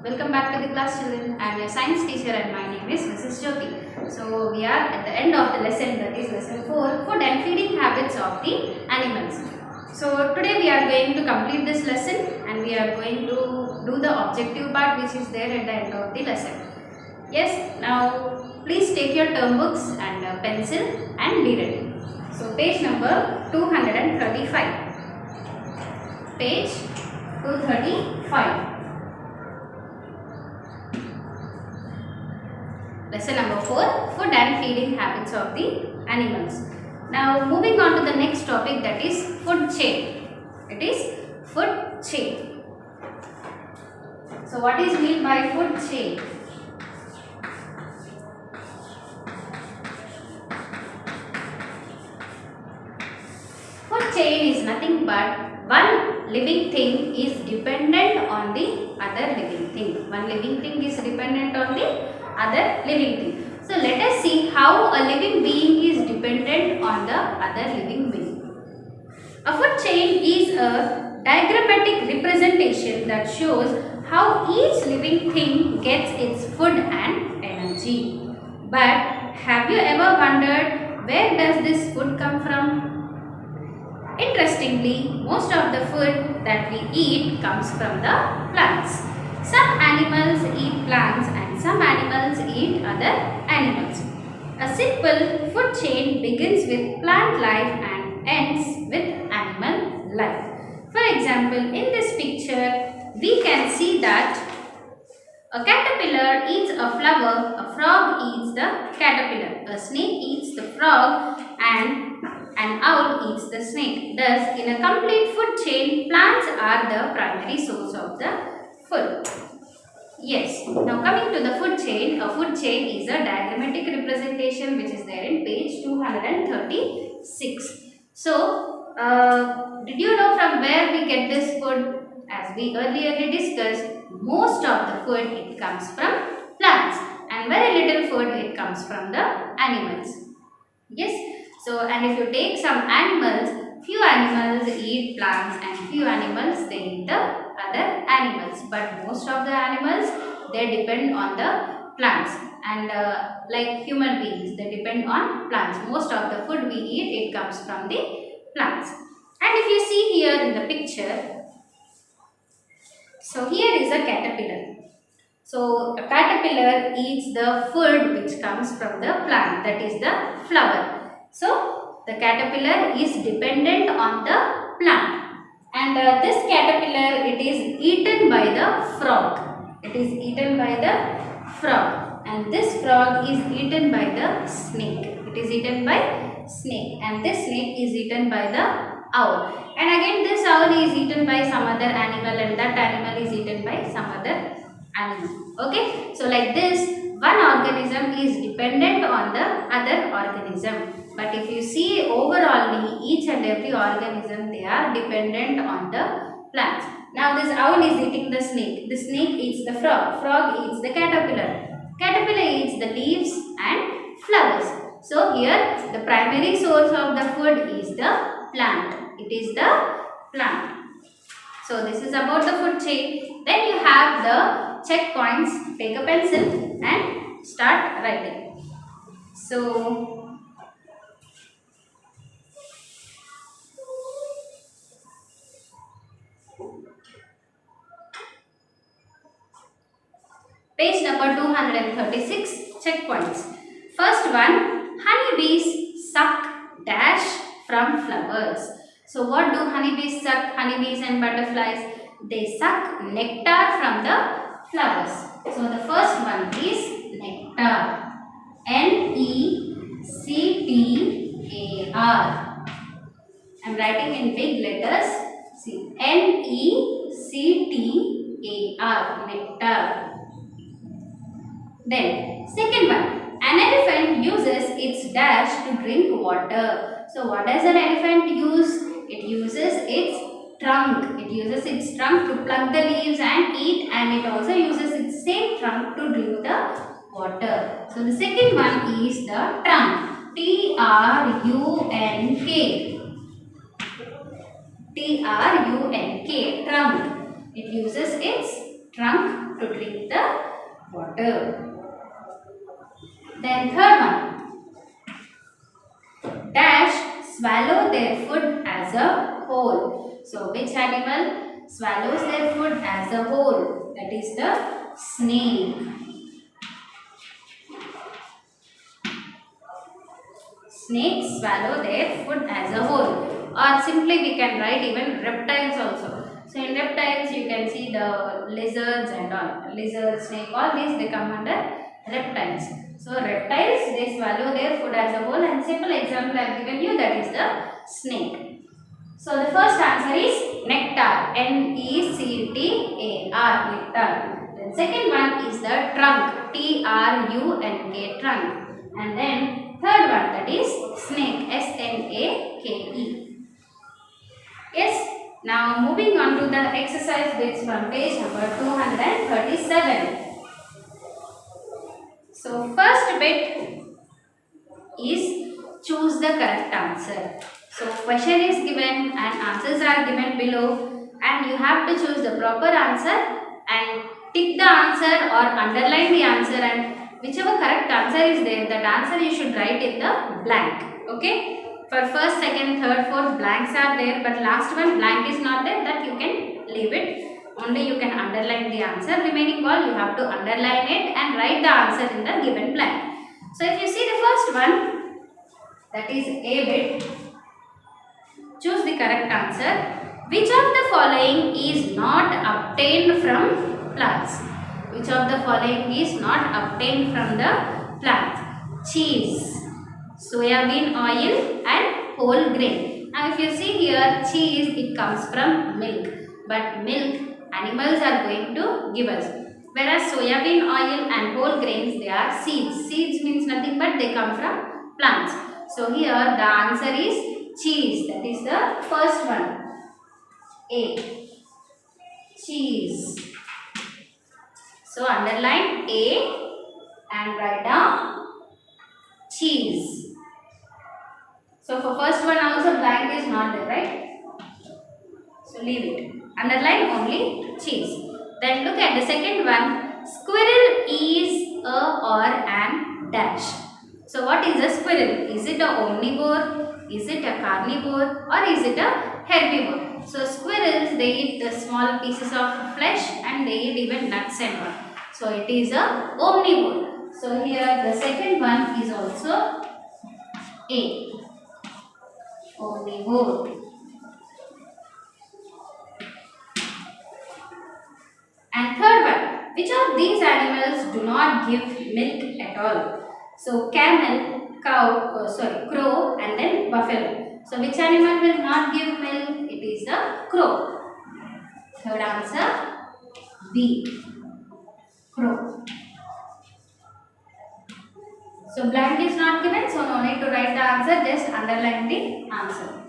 Welcome back to the class, children. I am your science teacher and my name is Mrs. Jyoti. So we are at the end of the lesson, that is lesson 4, food and feeding habits of the animals. So today we are going to complete this lesson and we are going to do the objective part which is there at the end of the lesson. Yes, now please take your term books and a pencil and be ready. So page number 235. Page 235. Lesson number 4, food and feeding habits of the animals. Now moving on to the next topic, that is food chain. It is food chain. So what is meant by food chain? Food chain is nothing but one living thing is dependent on the other living thing. One living thing is dependent on the other living thing. So let us see how a living being is dependent on the other living being. A food chain is a diagrammatic representation that shows how each living thing gets its food and energy. But have you ever wondered, where does this food come from? Interestingly, most of the food that we eat comes from the plants. Some animals eat plants and some animals eat other animals. A simple food chain begins with plant life and ends with animal life. For example, in this picture, we can see that a caterpillar eats a flower, a frog eats the caterpillar, a snake eats the frog, and an owl eats the snake. Thus, in a complete food chain, plants are the primary source of the food. Yes, now coming to the food chain, a food chain is a diagrammatic representation which is there in page 236. So, did you know from where we get this food? As we earlier discussed, most of the food it comes from plants and very little food it comes from the animals. Yes, so and if you take some animals, few animals eat plants and few animals they eat the other animals, but most of the animals they depend on the plants, and like human beings they depend on plants. Most of the food we eat it comes from the plants. And if you see here in the picture, so here is a caterpillar. So a caterpillar eats the food which comes from the plant, that is the flower. So the caterpillar is dependent on the plant, and this caterpillar it is eaten by the frog. It is eaten by the frog, and this frog is eaten by the snake. It is eaten by snake, and this snake is eaten by the owl, and again this owl is eaten by some other animal, and that animal is eaten by some other animal. Okay, so like this one organism is dependent on the other organism, but if you see overall each and every organism they are dependent on the plants. Now this owl is eating the snake eats the frog, frog eats the caterpillar, caterpillar eats the leaves and flowers. So here the primary source of the food is the plant. It is the plant. So this is about the food chain. Then you have the checkpoints. Take a pencil and start writing. So page number 236, checkpoints. First one, honeybees suck dash from flowers. So what do honeybees suck? Honeybees and butterflies, they suck nectar from the flowers. So the first one is nectar. Nectar. I am writing in big letters. See, nectar. Nectar. Then second one, an elephant uses its dash to drink water. So what does an elephant use? It uses its trunk. It uses its trunk to pluck the leaves and eat, and it also uses its same trunk to drink the water. So the second one is the trunk. Trunk. Trunk. It uses its trunk to drink the water. Then third one, dash swallow their food as a whole. So which animal swallows their food as a whole? That is the snake. Snakes swallow their food as a whole. Or simply we can write even reptiles also. So in reptiles you can see the lizards and all. Lizard, snake, all these they come under reptiles. So reptiles they swallow their food as a whole, and simple example I have given you, that is the snake. So the first answer is nectar. Nectar, nectar. Then second one is the trunk. Trunk, trunk. And then third one, that is snake. Snake. Yes. Now moving on to the exercise bits from page number 237. So first bit is choose the correct answer. So question is given and answers are given below, and you have to choose the proper answer and tick the answer or underline the answer, and whichever correct answer is there, that answer you should write in the blank. Okay. For first, second, third, fourth, blanks are there, but last one blank is not there, that you can leave it. Only you can underline the answer. Remaining all you have to underline it and write the answer in the given blank. So if you see the first one, that is A bit, choose the correct answer. Which of the following is not obtained from plants? Which of the following is not obtained from the plant? Cheese, soybean oil and whole grain. Now if you see here, cheese, it comes from milk, but milk animals are going to give us, whereas soybean oil and whole grains, they are seeds. Seeds means nothing but they come from plants. So here the answer is cheese. That is the first one, A, cheese. So underline A and write down cheese. So for first one also blank is not there, right? So leave it. Underline only cheese. Then look at the second one. Squirrel is a or an dash. So what is a squirrel? Is it a omnivore? Is it a carnivore? Or is it a herbivore? So squirrels, they eat the small pieces of flesh and they eat even nuts and all. So it is a omnivore. So here the second one is also A, omnivore. And third one, which of these animals do not give milk at all? So camel, crow and then buffalo. So which animal will not give milk? It is the crow. Third answer, B, crow. So blank is not given, so no need to write the answer, just underline the answer.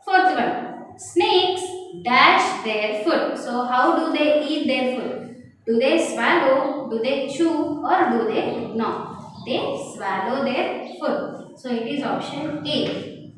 Fourth one, snakes dash their food. So how do they eat their food? Do they swallow, do they chew, or do they gnaw? They swallow their food. So it is option A,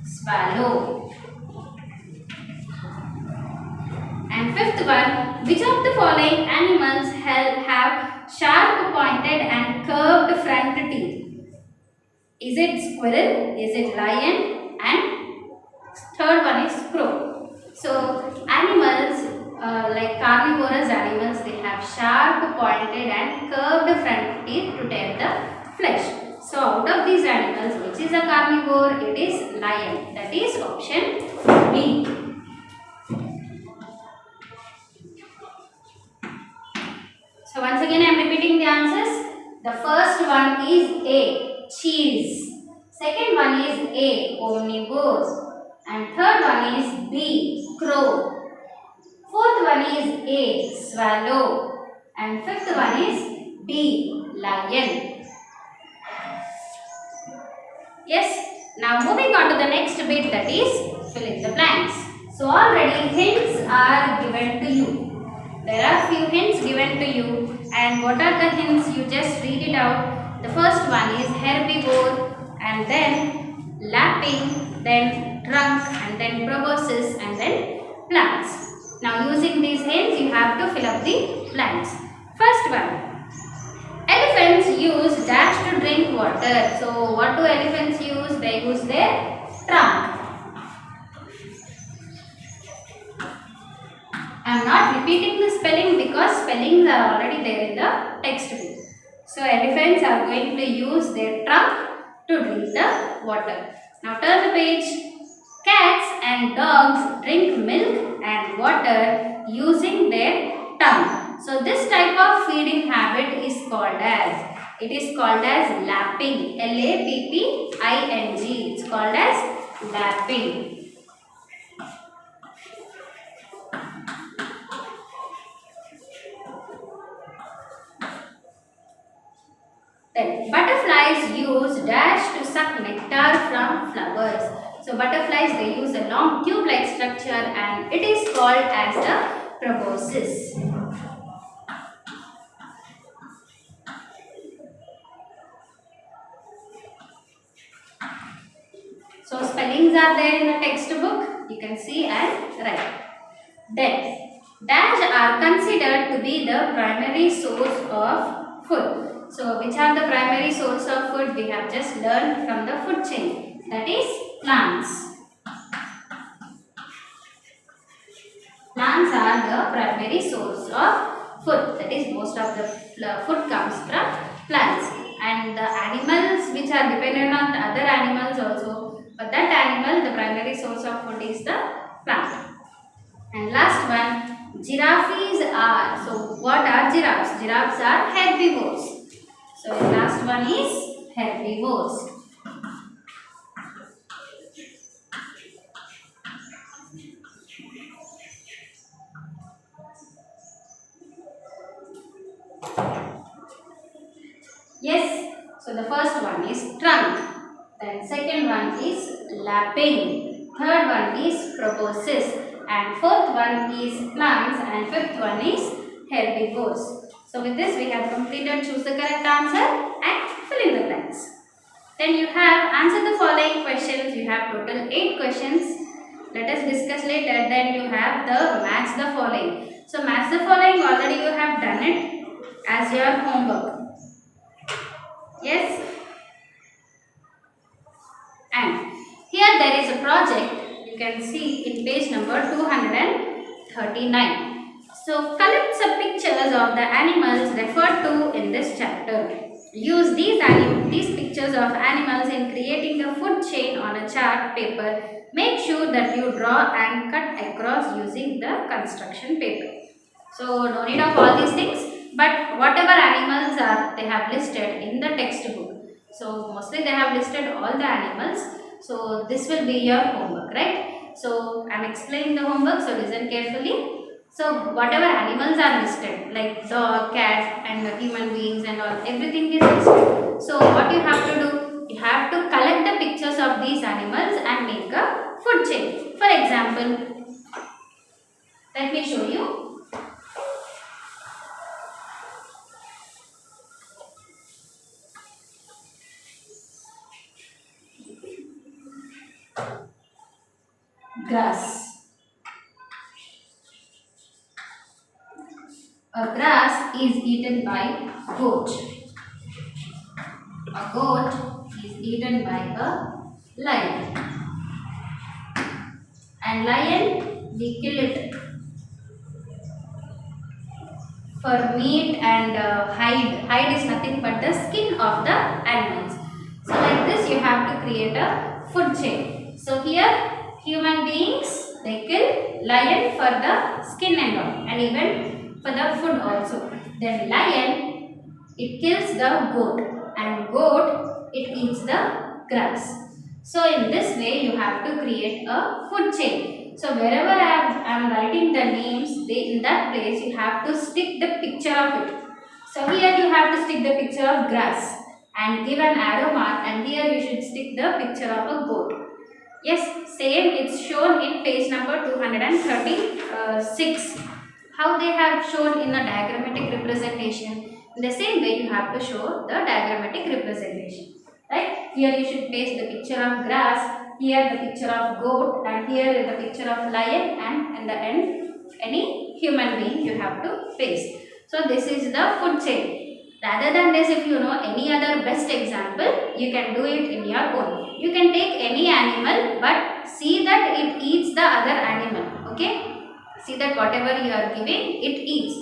swallow. And fifth one, which of the following animals have sharp pointed and curved front teeth? Is it squirrel? Is it lion? And third one is crow. So animals like carnivorous animals, they have sharp pointed and curved front teeth to tear the flesh. So out of these animals, which is a carnivore? It is lion. That is option B. So once again I am repeating the answers. The first one is A, cheese. Second one is A, omnivores. And third one is B, crow. Fourth one is A, swallow. And fifth one is B, lion. Yes. Now moving on to the next bit, that is fill in the blanks. So already hints are given to you. There are few hints given to you, and what are the hints? You just read it out. The first one is herbivore, and then lapping, then trunk, and then proboscis, and then plants. Now using these names you have to fill up the blanks. First one. Elephants use dash to drink water. So what do elephants use? They use their trunk. I am not repeating the spelling because spellings are already there in the textbook. So elephants are going to use their trunk to drink the water. Now turn the page. Cats and dogs drink milk and water using their tongue. So this type of feeding habit is called as, lapping. L-A-P-P-I-N-G. It's called as lapping. Then butterflies use dash to suck nectar from flowers. So butterflies, they use a long tube-like structure and it is called as the proboscis. So spellings are there in the textbook. You can see and write. Then dash are considered to be the primary source of food. So which are the primary source of food? We have just learned from the food chain. That is plants. Plants are the primary source of food. That is most of the food comes from plants. And the animals which are dependent on the other animals also. But that animal, the primary source of food is the plant. And last one, giraffes are. So what are giraffes? Giraffes are herbivores. So the last one is herbivores. Yes, so the first one is trunk, then second one is lapping, third one is proboscis, and fourth one is plants, and fifth one is herbivores. So with this we have completed choose the correct answer and fill in the blanks. Then you have answered the following questions. You have total 8 questions. Let us discuss later. Then you have the match the following. So match the following, already you have done it as your homework. Yes, and here there is a project. You can see in page number 239. So collect some pictures of the animals referred to in this chapter. Use these pictures of animals in creating the food chain on a chart paper. Make sure that you draw and cut across using the construction paper. So no need of all these things. But whatever animals are, they have listed in the textbook. So mostly they have listed all the animals. So this will be your homework, right? So I am explaining the homework, so listen carefully. So whatever animals are listed, like dog, cat and human beings and all, everything is listed. So what you have to do? You have to collect the pictures of these animals and make a food chain. For example, let me show you. Grass. A grass is eaten by goat. A goat is eaten by a lion. And lion, we kill it for meat and hide. Hide is nothing but the skin of the animals. So like this you have to create a food chain. So here human beings, they kill lion for the skin and all, and even for the food also. Then lion, it kills the goat, and goat, it eats the grass. So in this way you have to create a food chain. So wherever I am writing the names, in that place you have to stick the picture of it. So here you have to stick the picture of grass and give an arrow mark, and here you should stick the picture of a goat. Yes, same, it's shown in page number 236. How they have shown in a diagrammatic representation. In the same way you have to show the diagrammatic representation. right? Here you should paste the picture of grass, here the picture of goat, and here the picture of lion, and in the end any human being you have to paste. So this is the food chain. Rather than this, if you know any other best example, you can do it in your own. You can take any animal, but see that it eats the other animal. Okay? See that whatever you are giving, it eats.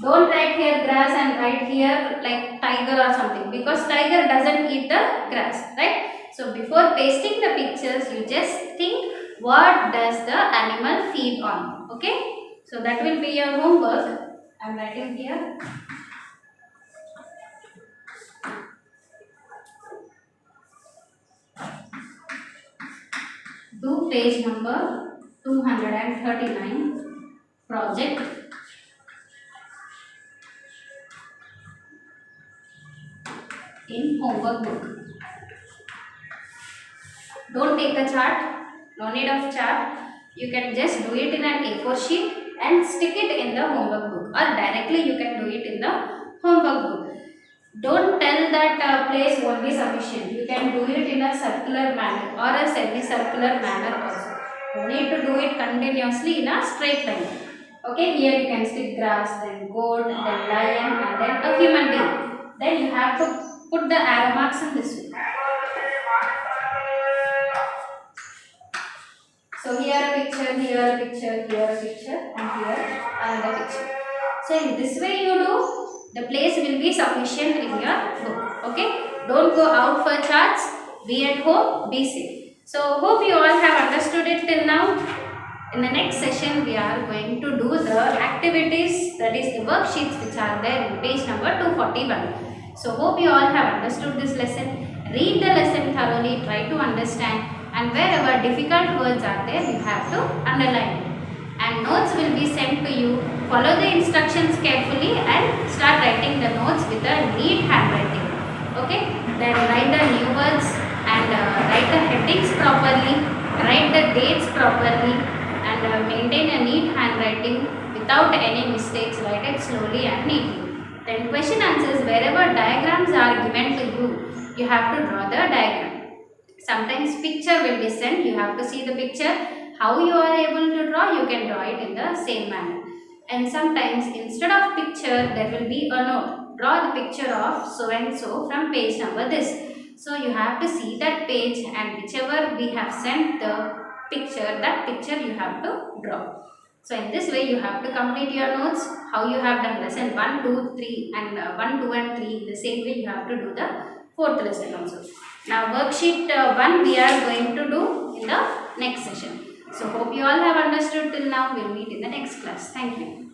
Don't write here grass and write here like tiger or something, because tiger doesn't eat the grass, right? So before pasting the pictures, you just think what does the animal feed on. Okay? So that will be your homework. I am writing here. Do page number 239, project in homework book. Don't take the chart, no need of chart. You can just do it in an A4 sheet and stick it in the homework book, or directly you can do it in the homework book. Don't tell that place won't be sufficient. You can do it in a circular manner or a semicircular manner also. You need to do it continuously in a straight line. Okay, here you can stick grass, then goat, then lion, and then a human being. Then you have to put the arrow marks in this way. So here a picture, here a picture, here a picture, and here another picture. So in this way you do, the place will be sufficient in your book. Okay? Don't go out for charts. Be at home, be safe. So hope you all have understood it till now. In the next session, we are going to do the activities, that is the worksheets which are there in page number 241. So hope you all have understood this lesson. Read the lesson thoroughly, try to understand, and wherever difficult words are there, you have to underline it. And notes will be sent to you. Follow the instructions carefully and start writing the notes with a neat handwriting. Okay? Then write the new words and write the headings properly, write the dates properly, and maintain a neat handwriting without any mistakes. Write it slowly and neatly. Then question answers, wherever diagrams are given to you, you have to draw the diagram. Sometimes picture will be sent, you have to see the picture. How you are able to draw, you can draw it in the same manner. And sometimes instead of picture, there will be a note. Draw the picture of so and so from page number this. So you have to see that page, and whichever we have sent the picture, that picture you have to draw. So in this way you have to complete your notes. How you have done lesson 1, 2, 3 and 1, 2 and 3. The same way you have to do the fourth lesson also. Now worksheet 1 we are going to do in the next session. So hope you all have understood till now. We'll meet in the next class. Thank you.